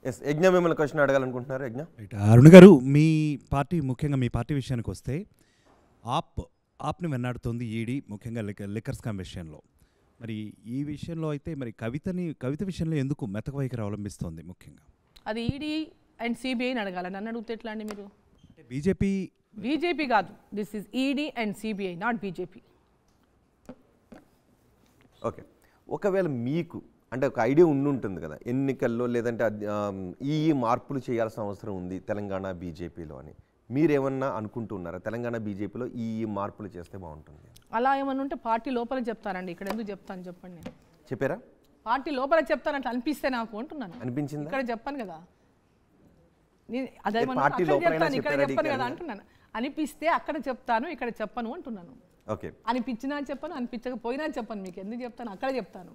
Yes యజ్ఞ మిమ్మల్ని question అడగాలనుకుంటున్నారు. యజ్ఞ అరుణ్ గారు, మీ పార్టీ ముఖ్యంగా మీ పార్టీ విషయానికి వస్తే ఆప్ని వెన్నాడుతోంది ఈడీ, ముఖ్యంగా లిక్కర్ స్కామ్ విషయంలో. మరి ఈ విషయంలో అయితే మరి కవిత విషయంలో ఎందుకు మెతక వైఖరి అవలంబిస్తోంది ముఖ్యంగా? అది ఈడీ అండ్ సిబిఐని అడగాలి, నన్ను అడిగితే ఎట్లా అండి మీరు? బీజేపీ కాదు, this is ED and CBI, not BJP. Okay, ఒకవేళ మీకు అంటే ఒక ఐడియా ఉండుంటుంది కదా ఎన్నికల్లో లేదంటే ఈ మార్పులు చేయాల్సిన అవసరం ఉంది తెలంగాణ బీజేపీలో అని, మీరేమన్నా అనుకుంటున్నారా? తెలంగాణ బీజేపీలో ఈ మార్పులు చేస్తే బాగుంటుంది అలా ఏమన్నా ఉంటే పార్టీ లోపల చెప్తానండి, ఇక్కడ ఎందుకు చెప్తాను చెప్పండి? నేను చెప్పారా? పార్టీ లోపల చెప్తానంటే అనిపిస్తే నాకు అంటున్నాను, అనిపించింది ఇక్కడ చెప్పాను కదా, అదేమన్నా ఇక్కడ చెప్పాను కదా అంటున్నాను. అనిపిస్తే అక్కడ చెప్తాను, ఇక్కడ చెప్పను అంటున్నాను. ఓకే, అనిపించినా చెప్పను, అనిపించకపోయినా చెప్పను, మీకు ఎందుకు చెప్తాను, అక్కడ చెప్తాను.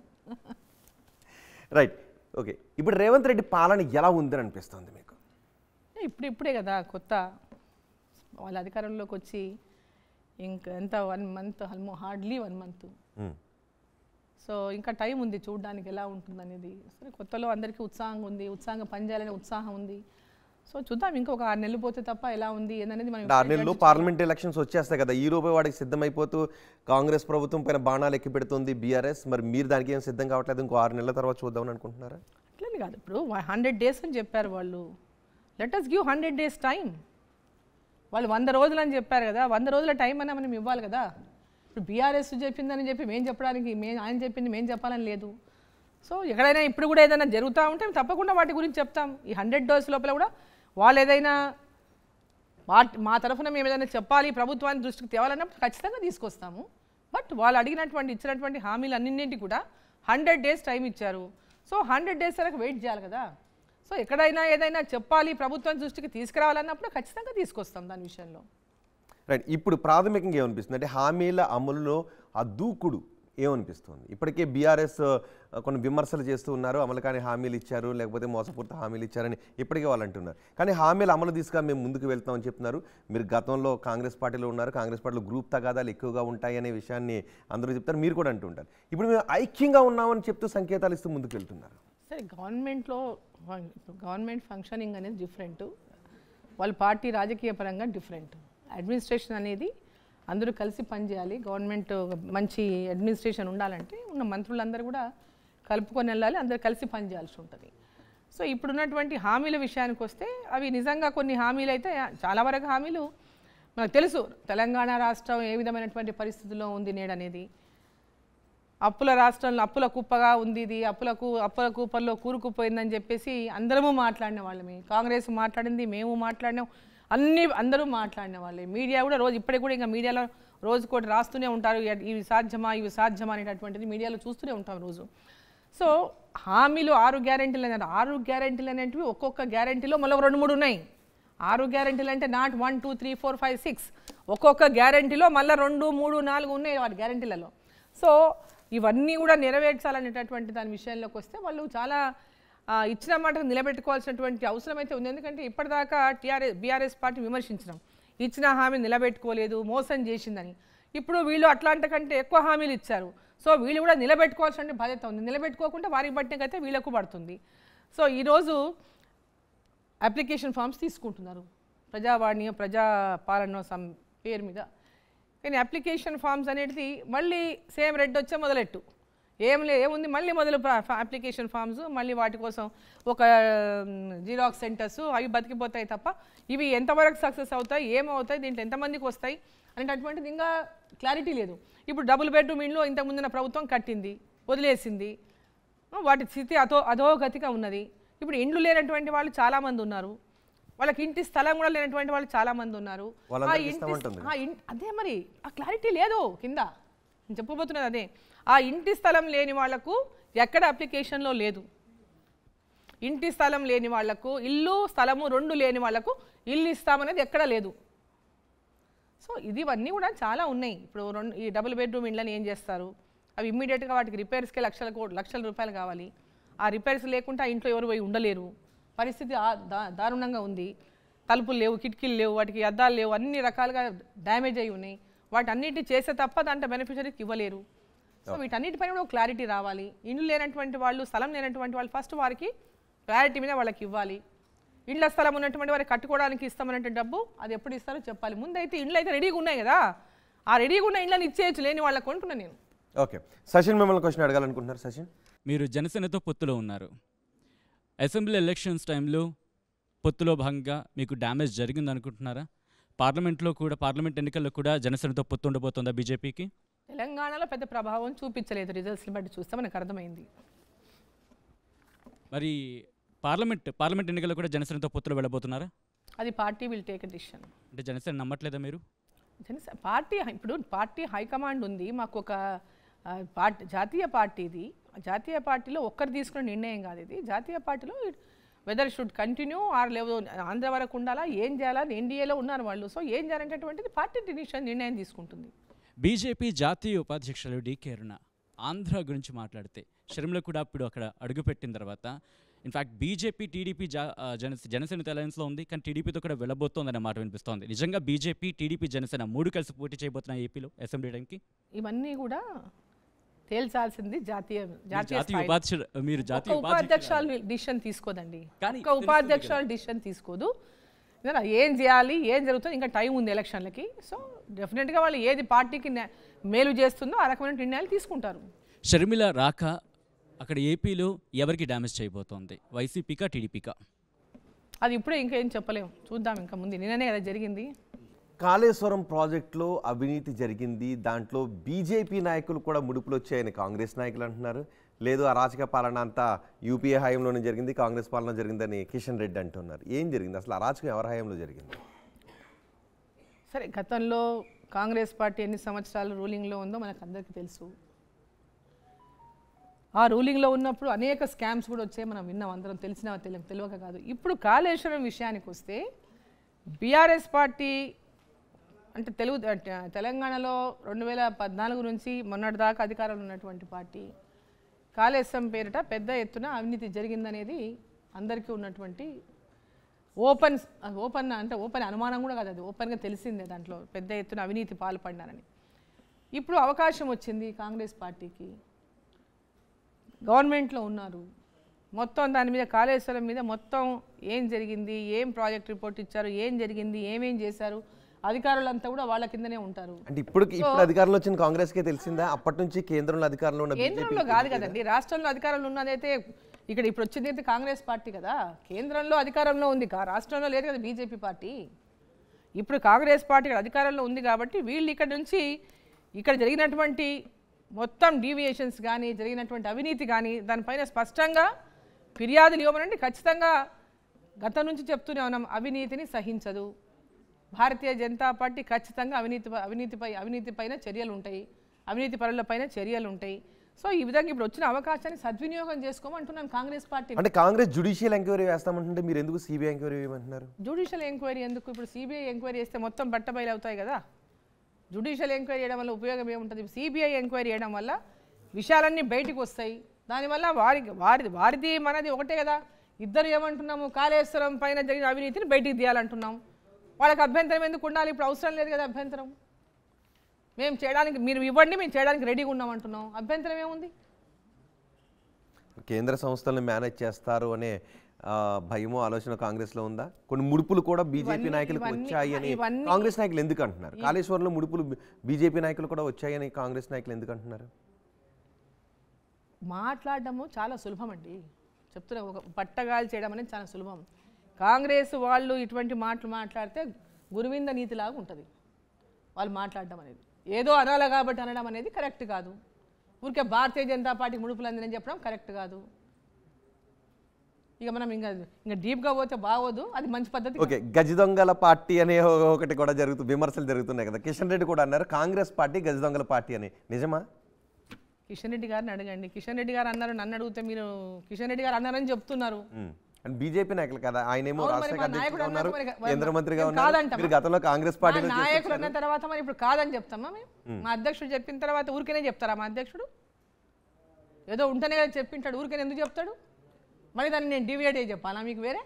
రైట్. ఓకే, ఇప్పుడు రేవంత్ రెడ్డి పాలన ఎలా ఉందని అనిపిస్తుంది మీకు? ఇప్పుడే కదా కొత్త వాళ్ళ అధికారంలోకి వచ్చి ఇంకా ఎంత 1 month, హార్డ్లీ 1 month. సో ఇంకా టైం ఉంది చూడడానికి ఎలా ఉంటుంది అనేది. సరే, కొత్తలో అందరికీ ఉత్సాహంగా ఉంది, ఉత్సాహంగా పనిచేయాలనే ఉత్సాహం ఉంది. సో చూద్దాం, ఇంకొక 6 నెలలు పోతే తప్ప ఎలా ఉంది అనేది మనం. 6 నెలలు పార్లమెంట్ ఎలక్షన్స్ వచ్చేస్తాయి కదా, ఈ రూపాయి వాడికి సిద్ధమైపోతూ కాంగ్రెస్ ప్రభుత్వం పైన బాణాలు ఎక్కి పెడుతుంది బీఆర్ఎస్. మరి మీరు దానికి ఏం సిద్ధం కావట్లేదు, ఇంకో 6 నెలల తర్వాత చూద్దామని అనుకుంటున్నారా? అట్లని కాదు, ఇప్పుడు 100 days అని చెప్పారు వాళ్ళు, let us give 100 days time. వాళ్ళు 100 రోజులు అని చెప్పారు కదా, 100 రోజుల టైం అయినా మనం ఇవ్వాలి కదా. ఇప్పుడు బీఆర్ఎస్ చెప్పిందని చెప్పి మేము చెప్పడానికి, ఆయన చెప్పింది మేము చెప్పాలని లేదు. సో ఎక్కడైనా ఇప్పుడు కూడా ఏదైనా జరుగుతూ ఉంటే తప్పకుండా వాటి గురించి చెప్తాం. ఈ 100 days లోపల కూడా వాళ్ళు ఏదైనా మా తరఫున మేము ఏదైనా చెప్పాలి, ప్రభుత్వాన్ని దృష్టికి తేవాలన్నప్పుడు ఖచ్చితంగా తీసుకొస్తాము. బట్ వాళ్ళు ఇచ్చినటువంటి హామీలు అన్నింటికి కూడా 100 days టైం ఇచ్చారు. సో 100 days వరకు వెయిట్ చేయాలి కదా. సో ఎక్కడైనా ఏదైనా చెప్పాలి, ప్రభుత్వం దృష్టికి తీసుకురావాలన్నప్పుడు ఖచ్చితంగా తీసుకొస్తాం దాని విషయంలో. రైట్. ఇప్పుడు ప్రాథమికంగా ఏమనిపిస్తుంది అంటే హామీల అమలులో ఆ దూకుడు ఏమనిపిస్తుంది? ఇప్పటికే బీఆర్ఎస్ కొన్ని విమర్శలు చేస్తూ ఉన్నారు, అమలు కాని హామీలు ఇచ్చారు, లేకపోతే మోసపూరిత హామీలు ఇచ్చారని ఇప్పటికే వాళ్ళు అంటున్నారు. కానీ హామీల అమలు దిశగా మేము ముందుకు వెళ్తామని చెప్తున్నారు. మీరు గతంలో కాంగ్రెస్ పార్టీలో ఉన్నారు, కాంగ్రెస్ పార్టీలో గ్రూప్ తగాదాలు ఎక్కువగా ఉంటాయి అనే విషయాన్ని అందరూ చెప్తారు, మీరు కూడా అంటూ ఉంటారు. ఇప్పుడు మేము ఐక్యంగా ఉన్నామని చెప్తూ సంకేతాలు ఇస్తూ ముందుకు వెళ్తున్నారు. సరే, గవర్నమెంట్ ఫంక్షనింగ్ అనేది డిఫరెంట్, వాళ్ళ పార్టీ రాజకీయ పరంగా డిఫరెంట్. అడ్మినిస్ట్రేషన్ అనేది అందరూ కలిసి పనిచేయాలి. గవర్నమెంట్ మంచి అడ్మినిస్ట్రేషన్ ఉండాలంటే ఉన్న మంత్రులందరూ కూడా కలుపుకొని వెళ్ళాలి, అందరూ కలిసి పనిచేయాల్సి ఉంటుంది. సో ఇప్పుడున్నటువంటి హామీల విషయానికి వస్తే అవి నిజంగా కొన్ని హామీలు అయితే చాలా వరకు హామీలు మనకు తెలుసు. తెలంగాణ రాష్ట్రం ఏ విధమైనటువంటి పరిస్థితుల్లో ఉంది నేడనేది, అప్పుల రాష్ట్రంలో అప్పుల కుప్పగా ఉంది, ఇది అప్పుల కూపల్లో కూరుకుపోయిందని చెప్పేసి అందరము మాట్లాడిన వాళ్ళమే. కాంగ్రెస్ మాట్లాడింది, మేము మాట్లాడినాం, అందరూ మాట్లాడిన వాళ్ళే. మీడియా కూడా ఇప్పటికి కూడా ఇంకా మీడియాలో రోజుకోటి రాస్తూనే ఉంటారు, ఇవి సాధ్యమా అనేటటువంటిది మీడియాలో చూస్తూనే ఉంటాం రోజు. సో హామీలు 6 గ్యారెంటీలు అన్నారు. 6 గ్యారెంటీలు అనేటివి ఒక్కొక్క గ్యారెంటీలో మళ్ళీ 2-3 ఉన్నాయి. 6 గ్యారెంటీలు అంటే నాట్ 1 2 3 4 5 6, ఒక్కొక్క గ్యారెంటీలో మళ్ళీ 2 3 4 ఉన్నాయి వాటి గ్యారెంటీలలో. సో ఇవన్నీ కూడా నెరవేర్చాలనేటటువంటి దాని విషయంలోకి వస్తే వాళ్ళు చాలా ఇచ్చిన మాటకు నిలబెట్టుకోవాల్సినటువంటి అవసరం అయితే ఉంది. ఎందుకంటే ఇప్పటిదాకా బీఆర్ఎస్ పార్టీ విమర్శించినాం, ఇచ్చిన హామీ నిలబెట్టుకోలేదు, మోసం చేసిందని. ఇప్పుడు వీళ్ళు అట్లాంటి కంటే ఎక్కువ హామీలు ఇచ్చారు. సో వీళ్ళు కూడా నిలబెట్టుకోవాల్సిన బాధ్యత ఉంది. నిలబెట్టుకోకుండా వారికి పట్టినకైతే వీళ్ళకు పడుతుంది. సో ఈరోజు అప్లికేషన్ ఫామ్స్ తీసుకుంటున్నారు ప్రజావాణి, ప్రజాపాలన పేరు మీద. కానీ అప్లికేషన్ ఫామ్స్ అనేది మళ్ళీ సేమ్ రెడ్ వచ్చే మొదలెట్టు ఏముంది, మళ్ళీ మొదలు అప్లికేషన్ ఫామ్స్, మళ్ళీ వాటి కోసం ఒక జిరాక్స్ సెంటర్స్, అవి బతికిపోతాయి తప్ప ఇవి ఎంతవరకు సక్సెస్ అవుతాయి, ఏమవుతాయి, దీంట్లో ఎంతమందికి వస్తాయి అనేటటువంటిది ఇంకా క్లారిటీ లేదు. ఇప్పుడు డబుల్ బెడ్రూమ్ ఇండ్లు ఇంతకుముందున్న ప్రభుత్వం కట్టింది, వదిలేసింది, వాటి స్థితి అధోగతిగా ఉన్నది. ఇప్పుడు ఇండ్లు లేనటువంటి వాళ్ళు చాలామంది ఉన్నారు, వాళ్ళకి ఇంటి స్థలం కూడా లేనటువంటి వాళ్ళు చాలామంది ఉన్నారు. అదే మరి ఆ క్లారిటీ లేదు కింద, నేను చెప్పబోతున్నది అదే. ఆ ఇంటి స్థలం లేని వాళ్లకు ఎక్కడ అప్లికేషన్లో లేదు. ఇంటి స్థలం లేని వాళ్లకు ఇల్లు స్థలము 2 లేని వాళ్లకు ఇల్లు ఇస్తామనేది ఎక్కడ లేదు. సో ఇవన్నీ కూడా చాలా ఉన్నాయి. ఇప్పుడు ఈ డబుల్ బెడ్రూమ్ ఇండ్లని ఏం చేస్తారు, అవి ఇమ్మీడియట్గా వాటికి రిపేర్స్కే లక్షల రూపాయలు కావాలి. ఆ రిపేర్స్ లేకుండా ఆ ఇంట్లో ఎవరు పోయి ఉండలేరు. పరిస్థితి దారుణంగా ఉంది. తలుపులు లేవు, కిటికీలు లేవు, వాటికి అద్దాలు లేవు, అన్ని రకాలుగా డ్యామేజ్ అయి ఉన్నాయి. వాటన్నిటి చేస్తే తప్ప దాంట్లో బెనిఫిషరీకి ఇవ్వలేరు. సో వీటన్నిటిపైన కూడా క్లారిటీ రావాలి. ఇండ్లు లేనటువంటి వాళ్ళు, స్థలం లేనటువంటి వాళ్ళు ఫస్ట్ వారికి ప్రయారిటీ మీద వాళ్ళకి ఇవ్వాలి. ఇండ్ల స్థలం ఉన్నటువంటి వారికి కట్టుకోవడానికి ఇస్తామన్నట్టు డబ్బు అది ఎప్పుడు ఇస్తారో చెప్పాలి. ముందైతే ఇండ్లు అయితే రెడీగా ఉన్నాయి కదా, ఆ రెడీగా ఉన్న ఇండ్లను ఇచ్చేయచ్చు, లేని వాళ్ళకి కొంటున్నాను నేను. ఓకే, సచిన్ మిమ్మల్ని క్వశ్చన్ అడగాలనుకుంటున్నారు. సచిన్, మీరు జనసేనతో పొత్తులో ఉన్నారు. అసెంబ్లీ ఎలక్షన్స్ టైంలో పొత్తులో భాగంగా మీకు డ్యామేజ్ జరిగింది అనుకుంటున్నారా? పార్లమెంట్ ఎన్నికల్లో కూడా జనసేనతో పొత్తు ఉండబోతుందా బీజేపీకి? తెలంగాణలో పెద్ద ప్రభావం చూపించలేదు, రిజల్ట్స్ని బట్టి చూస్తే మనకు అర్థమైంది. మరి పార్లమెంట్ ఎన్నికల్లో కూడా జనసేనతో పొత్తులో వెళ్ళబోతున్నారా? అది party will take a decision. అంటే జనసేన నమ్మట్లేదా మీరు? పార్టీ హైకమాండ్ ఉంది, మాకు ఒక జాతీయ పార్టీది. జాతీయ పార్టీలో ఒక్కరు తీసుకున్న నిర్ణయం కాదు ఇది. జాతీయ పార్టీలో వెదర్ షుడ్ కంటిన్యూ ఆర్ లేవు, ఆంధ్ర వరకు ఉండాలా, ఏం చేయాలని ఎన్డీఏలో ఉన్నారు వాళ్ళు. సో ఏం చేయాలంటటువంటిది పార్టీ నిర్ణయం తీసుకుంటుంది. బీజేపీ జాతీయ ఉపాధ్యక్షులు డీకే అరుణ ఆంధ్ర గురించి మాట్లాడితే, షర్మిల కూడా ఇప్పుడు అక్కడ అడుగుపెట్టిన తర్వాత ఇన్ఫ్యాక్ట్ బీజేపీ టీడీపీ జనసేన అలయన్స్లో ఉంది, కానీ టీడీపీతో కూడా వెళ్ళబోతోందనే మాట వినిపిస్తోంది. నిజంగా బీజేపీ టీడీపీ జనసేన మూడు కలిసి పోటీ చేయబోతున్న ఏపీలో అసెంబ్లీ టైంకి ఇవన్నీ కూడా తేల్చాల్సింది జాతీయ ఉపాధ్యక్షులు డిసిషన్ తీసుకోదండి. కానీ ఒక ఉపాధ్యక్షులు డిసిషన్ తీసుకోదు. ఏం చేయాలి, ఏం జరుగుతుంది, ఇంకా టైం ఉంది ఎలక్షన్లకి. సో డెఫినెట్గా వాళ్ళు ఏది పార్టీకి మేలు చేస్తుందో ఆ రకమైన నిర్ణయాలు తీసుకుంటారు. షర్మిల రాక అక్కడ ఏపీలో ఎవరికి డ్యామేజ్ చేయబోతోంది, వైసీపీకా టీడీపీకా? అది ఇప్పుడే ఇంకా ఏం చెప్పలేము, చూద్దాం. ఇంకా ముందు నిన్ననే కదా జరిగింది. కాళేశ్వరం ప్రాజెక్టులో అవినీతి జరిగింది, దాంట్లో బీజేపీ నాయకులు కూడా ముడుపులు వచ్చాయని కాంగ్రెస్ నాయకులు అంటున్నారు. లేదు, అరాచక పాలన అంతా యూపీఏ హయాంలోనే జరిగింది, కాంగ్రెస్ పాలన జరిగిందని కిషన్ రెడ్డి అంటున్నారు. ఏం జరిగింది అసలు? అరాచకం ఎవరి హయాంలో జరిగింది? సరే, గతంలో కాంగ్రెస్ పార్టీ ఎన్ని సంవత్సరాలు రూలింగ్లో ఉందో మనకు అందరికీ తెలుసు. ఆ రూలింగ్లో ఉన్నప్పుడు అనేక స్కామ్స్ కూడా వచ్చాయి, మనం విన్నాం, అందరం తెలియక కాదు. ఇప్పుడు కాళేశ్వరం విషయానికి వస్తే బీఆర్ఎస్ పార్టీ అంటే తెలంగాణలో 2014 నుంచి మొన్నటి దాకా అధికారంలో ఉన్నటువంటి పార్టీ కాళేశ్వరం పేరిట పెద్ద ఎత్తున అవినీతి జరిగిందనేది అందరికీ ఉన్నటువంటి ఓపెన్ అనుమానం కూడా కాదు, అది ఓపెన్గా తెలిసిందే. దాంట్లో పెద్ద ఎత్తున అవినీతి పాల్పడినారని. ఇప్పుడు అవకాశం వచ్చింది కాంగ్రెస్ పార్టీకి, గవర్నమెంట్లో ఉన్నారు, మొత్తం దాని మీద కాళేశ్వరం మీద మొత్తం ఏం జరిగింది, ఏం ప్రాజెక్ట్ రిపోర్ట్ ఇచ్చారు, ఏం జరిగింది, ఏమేం చేశారు, అధికారులంతా కూడా వాళ్ళ కిందనే ఉంటారు. అంటే ఇప్పుడు అధికారంలో వచ్చిన కాంగ్రెస్కే తెలిసిందా? అప్పటి నుంచి కేంద్రంలో అధికారంలో ఉన్న కేంద్రంలో కాదు కదండి, రాష్ట్రంలో అధికారంలో ఉన్నదైతే ఇప్పుడు వచ్చింది అయితే కాంగ్రెస్ పార్టీ కదా, కేంద్రంలో అధికారంలో ఉంది, రాష్ట్రంలో లేదు కదా బీజేపీ పార్టీ. ఇప్పుడు కాంగ్రెస్ పార్టీ అధికారంలో ఉంది కాబట్టి వీళ్ళు ఇక్కడ జరిగినటువంటి మొత్తం డీవియేషన్స్ కానీ, జరిగినటువంటి అవినీతి కానీ దానిపైన స్పష్టంగా ఫిర్యాదులు ఇవ్వమనండి. ఖచ్చితంగా గతం నుంచి చెప్తూనే ఉన్నాం, అవినీతిని సహించదు భారతీయ జనతా పార్టీ. ఖచ్చితంగా అవినీతి పైన చర్యలు ఉంటాయి, అవినీతి పరులపైన చర్యలు ఉంటాయి. సో ఈ విధంగా ఇప్పుడు వచ్చిన అవకాశాన్ని సద్వినియోగం చేసుకోమంటున్నాను కాంగ్రెస్ పార్టీ. అంటే కాంగ్రెస్ జ్యుడిషియల్ ఎంక్వైరీ వేస్తామంటుంటే మీరు ఎందుకు సిబిఐ ఎంక్వైరీ వేయమంటున్నారు? జ్యుడిషియల్ ఎంక్వైరీ ఎందుకు? ఇప్పుడు సిబిఐ ఎంక్వైరీ చేస్తే మొత్తం బట్టబయలు అవుతాయి కదా. జ్యుడిషియల్ ఎంక్వైరీ చేయడం వల్ల ఉపయోగం ఏముంటుంది? సిబిఐ ఎంక్వైరీ చేయడం వల్ల విషయాలన్నీ బయటకు వస్తాయి, దానివల్ల వారిది మనది ఒకటే కదా. ఇద్దరు ఏమంటున్నాము, కాళేశ్వరం పైన జరిగిన అవినీతిని బయటికి తీయాలంటున్నాం. వాళ్ళకి అభ్యంతరం ఎందుకు ఉండాలి? ఇప్పుడు అవసరం లేదు కదా అభ్యంతరం. మేము చేయడానికి, మీరు ఇవ్వండి, మేము చేయడానికి రెడీగా ఉన్నామంటున్నాం, అభ్యంతరం ఏముంది? కేంద్ర సంస్థలను మేనేజ్ చేస్తారు అనే భయమో ఆలోచన కాంగ్రెస్లో ఉందా? కొన్ని ముడుపులు కూడా బీజేపీ నాయకులకు వచ్చాయని కాంగ్రెస్ నాయకులు ఎందుకు అంటున్నారు? కాళేశ్వరంలో ముడుపులు బీజేపీ నాయకులు కూడా వచ్చాయని కాంగ్రెస్ నాయకులు ఎందుకు అంటున్నారు? మాట్లాడడము చాలా సులభం అండి, చెప్తున్నా, ఒక పట్టగాలు చేయడం అనేది చాలా సులభం. కాంగ్రెస్ వాళ్ళు ఇటువంటి మాటలు మాట్లాడితే గురువింద నీతిలాగా ఉంటుంది వాళ్ళు మాట్లాడడం అనేది. ఏదో అనాలి కాబట్టి అనడం అనేది కరెక్ట్ కాదు. ఊరికే భారతీయ జనతా పార్టీ ముడుపులు అందని చెప్పడం కరెక్ట్ కాదు. ఇక మనం ఇంకా డీప్గా పోతే బాగోదు, అది మంచి పద్ధతి. ఓకే, గజ దొంగల పార్టీ అనే ఒకటి కూడా విమర్శలు జరుగుతున్నాయి కదా. కిషన్ రెడ్డి కూడా అన్నారు కాంగ్రెస్ పార్టీ గజ దొంగల పార్టీ అని, నిజమా? కిషన్ రెడ్డి గారిని అడగండి. కిషన్ రెడ్డి గారు అన్నారు, నన్ను అడిగితే మీరు కిషన్ రెడ్డి గారు అన్నారని చెప్తున్నాను. బీజేపీ నాయకులు కదా, ఆయనేమో రాష్ట్ర అధ్యక్షుడిగా ఉన్నారు, కేంద్ర మంత్రిగా ఉన్నారు. మీరు గతంలో కాంగ్రెస్ పార్టీ నాయకులు అన్న తర్వాత మరి ఇప్పుడు కాదని చెప్తామా మేము? మా అధ్యక్షుడు చెప్పిన తర్వాత ఊరికేనే చెప్తారా? మా అధ్యక్షుడు ఏదో ఉంటేనే కదా చెప్పింటాడు, ఊరికేనే ఎందుకు చెప్తాడు? మరి దాన్ని నేను డివైడ్ అయ్యి చెప్పాలా మీకు వేరే?